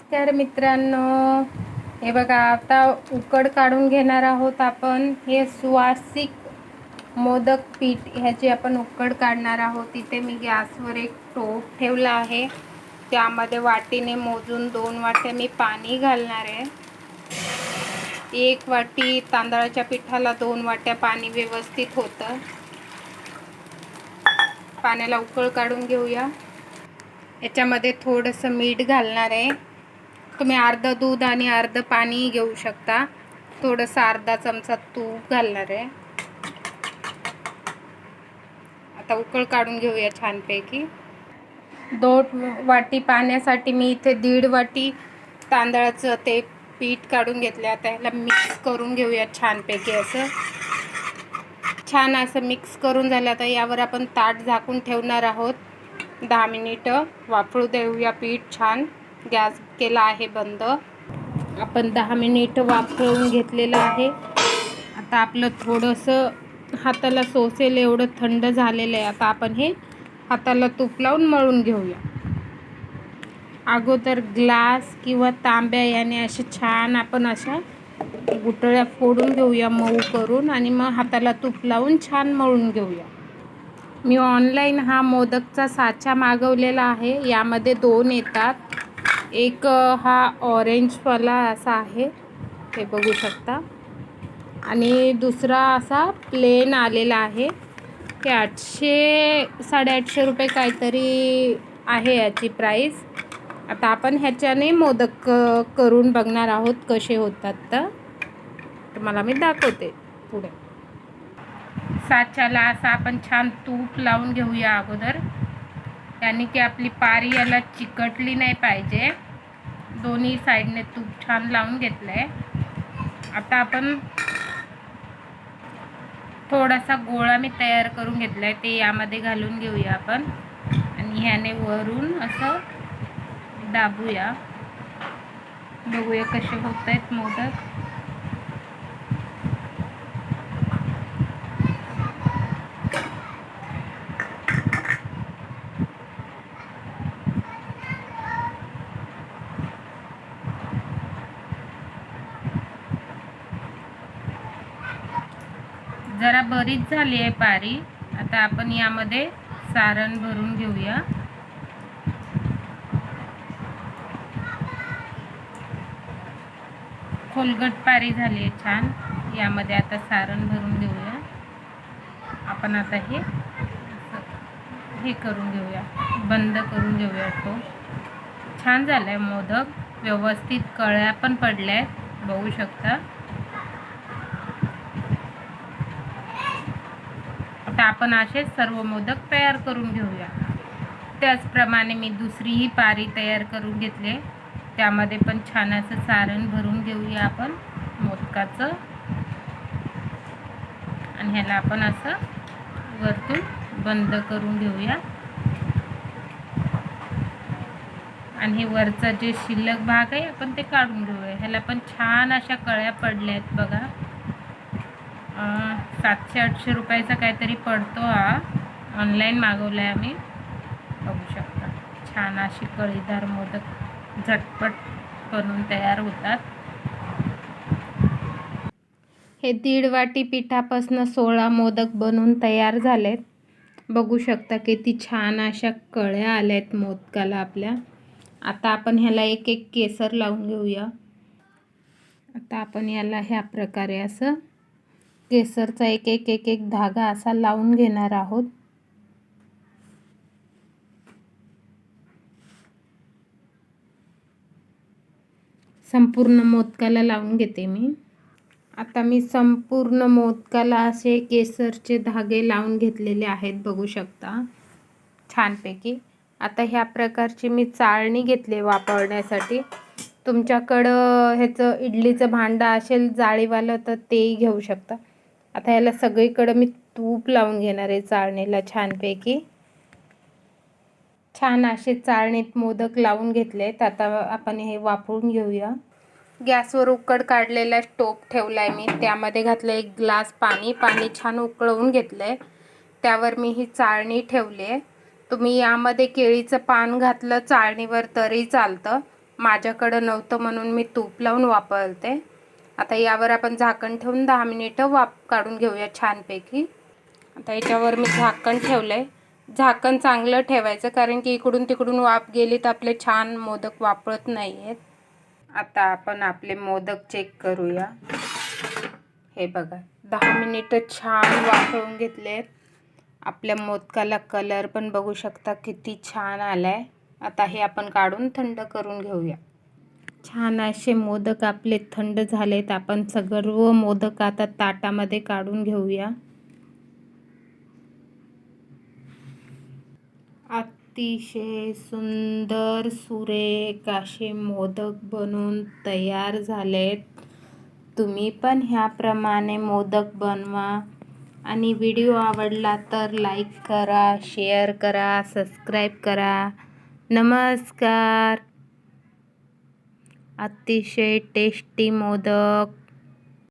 नमस्कार मित्रांनो, हे बघा आता उकड काढून घेणार आहोत आपण. हे सुवासिक मोदक पीठ ह्याची आपण उकड काढणार आहोत. इथे मी गॅसवर एक टोप ठेवला आहे, त्यामध्ये वाटीने मोजून 2 वाट्या मी पाणी घालणार आहे. 1 वाटी तांदळाच्या पिठाला 2 वाट्या पाणी व्यवस्थित होतं. पाण्याला उकळ काढून घेऊया. याच्यामध्ये थोडंसं मीठ घालणार आहे. तुम्ही अर्ध दूध आणि अर्ध पाणी घेऊ शकता. थोडंसं अर्धा चमचा तूप घालणार आहे. आता उकळ काढून घेऊया छानपैकी. 2 वाटी पाण्यासाठी मी इथे 1.5 वाटी तांदळाचं ते पीठ काढून घेतलं. आता ह्याला मिक्स करून घेऊया छानपैकी. छान असं मिक्स करून झालं. आता यावर आपण ताट झाकून ठेवणार आहोत. 10 मिनिटं वाफळू देऊया पीठ छान. गॅस केला आहे बंद. आपण 10 मिनिटं वाफळून घेतलेलं आहे. आता आपलं थोडंसं हाताला सोसेल एवढं थंड झालेलं आहे. आता आपण हे हाताला तूप लावून मळून घेऊया. अगोदर ग्लास किंवा तांब्या याने असे छान आपण अशा गुठळ्या फोडून घेऊया मऊ करून, आणि मग हाताला तूप लावून छान मळून घेऊया. मी ऑनलाईन हा मोदकचा साचा मागवलेला आहे. यामध्ये 2 येतात. एक हा ऑरेंजवाला असा आहे, हे बघू शकता, आणि दुसरा असा प्लेन आलेला आहे. हे 800-850 रुपये काहीतरी आहे याची प्राईस. आता आपण ह्याच्याने मोदक करून बघणार आहोत कसे होतात. तर तुम्हाला मी दाखवते पुढे. साच्याला असं आपण छान तूप लावून घेऊया अगोदर, यानी की आपली पारी याला चिकटली नाही पाहिजे. दोन्ही साईडने तूप छान लावून घेतलंय. आता आपण थोडासा गोळा मी तयार करून घेतलाय, ते यामध्ये घालून घेऊया आपण, आणि ह्याने वरून असं दाबूया. बघूया कसे होत आहेत मोदक. जरा बरीच झाली आहे पारी. आता आपण यामध्ये सारण भरून घेऊया. खोलगट पारी झाली आहे छान. यामध्ये आता सारण भरून घेऊया आपण. आता हे करून घेऊया, बंद करून घेऊया. तो छान झालाय मोदक. व्यवस्थित कळ्या पण पडल्या आहेत, बघू शकता. आता आपण असे सर्व मोदक तयार करून घेऊया. त्याचप्रमाणे मी दुसरीही पारी तयार करून घेतले. त्यामध्ये पण छान असं सारण भरून घेऊया आपण मोदकाचं, आणि ह्याला आपण असं वरतून बंद करून घेऊया. आणि हे वरचा जे शिल्लक भाग आहे आपण ते काढून घेऊया. ह्याला पण छान अशा कळ्या पडल्या आहेत बघा. 700-800 रुपयाचा काहीतरी पडतो हा. ऑनलाईन मागवला आहे आम्ही, बघू शकता. छान अशी कळीदार मोदक झटपट बनून तयार होतात. हे 1.5 वाटी पिठापासून 16 मोदक बनून तयार झालेत. बघू शकता किती छान अशा कळ्या आल्यात मोदकाला आपल्या. आता आपण ह्याला एक एक केसर लावून घेऊया. आता आपण याला ह्या प्रकारे असं केसरचा एक एक धागा असा लावून घेणार आहोत. संपूर्ण मोदकाला लावून घेते मी. आता मी संपूर्ण मोदकाला असे केसरचे धागे लावून घेतलेले आहेत, बघू शकता छानपैकी. आता ह्या प्रकारची मी चाळणी घेतली वापरण्यासाठी. तुमच्याकडं ह्याचं इडलीचं भांडं असेल जाळीवालं तर तेही घेऊ शकता. आता ह्याला सगळीकडं मी तूप लावून घेणार आहे चाळणीला छानपैकी. छान असे चाळणीत मोदक लावून घेतलेत. आता आपण हे वापरून घेऊया. गॅसवर उकड काढलेला टोप ठेवलाय मी. त्यामध्ये घातलं 1 ग्लास पाणी. पाणी छान उकळवून घेतलंय. त्यावर मी ही चाळणी ठेवली आहे. तुम्ही यामध्ये केळीचं पान घातलं चाळणीवर तरी चालतं, माझ्याकडं नव्हतं म्हणून मी तूप लावून वापरते. आता यावर आपण झाकण ठेवून 10 मिनिटं वाफ काढून घेऊया छानपैकी. आता याच्यावर मी झाकण ठेवलं आहे. झाकण चांगलं ठेवायचं, कारण की इकडून तिकडून वाफ गेली तर आपले छान मोदक वाफळत नाही आहेत. आता आपण आपले मोदक चेक करूया. हे बघा, 10 मिनिटं छान वाफळून घेतले आहेत. आपल्या मोदकाला कलर पण बघू शकता किती छान आला आहे. आता हे आपण काढून थंड करून घेऊया. छान असे मोदक आपले थंड झालेत. आपण सर्व मोदक आता ताटामध्ये काढून घेऊया. अतिशय सुंदर सुरेख असे मोदक बनवून तयार झालेत. तुम्ही पण ह्याप्रमाणे मोदक बनवा आणि व्हिडिओ आवडला तर लाईक करा, शेअर करा, सबस्क्राईब करा. नमस्कार. अतिशय टेस्टी मोदक